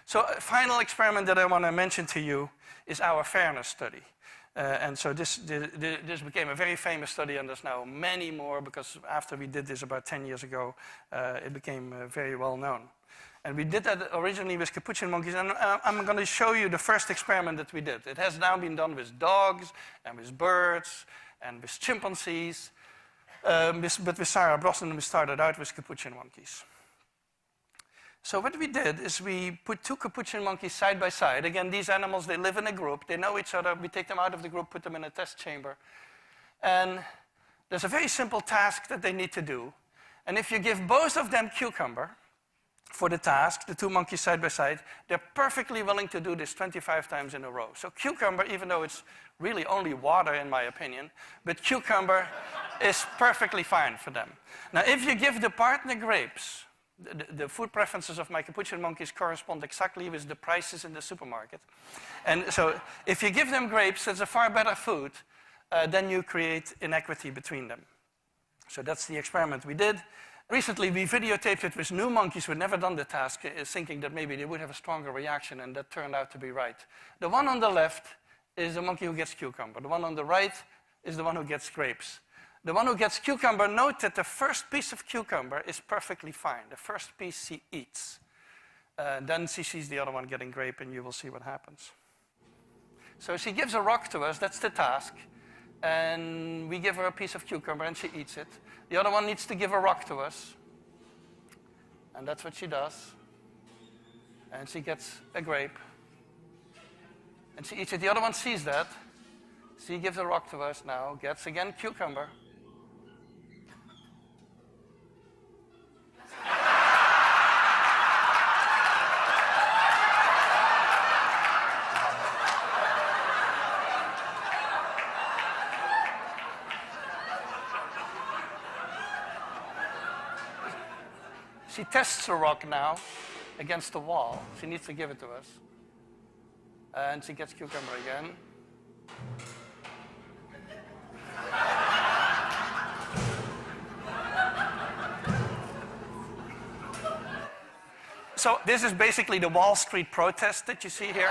So a final experiment that I want to mention to you is our fairness study. And so this became a very famous study, and there's now many more, because after we did this about 10 years ago, it became very well known. And we did that originally with capuchin monkeys, and I'm going to show you the first experiment that we did. It has now been done with dogs, and with birds, and with chimpanzees. But with Sarah Brosnan, we started out with capuchin monkeys. So what we did is we put two capuchin monkeys side by side. Again, these animals, they live in a group. They know each other. We take them out of the group, put them in a test chamber. And there's a very simple task that they need to do. And if you give both of them cucumber for the task, the two monkeys side by side, they're perfectly willing to do this 25 times in a row. So cucumber, even though it's really only water in my opinion, but cucumber is perfectly fine for them. Now, if you give the partner grapes, the food preferences of my capuchin monkeys correspond exactly with the prices in the supermarket. And so if you give them grapes, it's a far better food, then you create inequity between them. So that's the experiment we did. Recently, we videotaped it with new monkeys who had never done the task, thinking that maybe they would have a stronger reaction, and that turned out to be right. The one on the left is the monkey who gets cucumber. The one on the right is the one who gets grapes. The one who gets cucumber, note that the first piece of cucumber is perfectly fine. The first piece she eats. Then she sees the other one getting grape, and you will see what happens. So she gives a rock to us, that's the task. And we give her a piece of cucumber, and she eats it. The other one needs to give a rock to us. And that's what she does. And she gets a grape. And she eats it. The other one sees that. She gives a rock to us now, gets again cucumber. She tests the rock now against the wall. She needs to give it to us. And she gets cucumber again. So this is basically the Wall Street protest that you see here.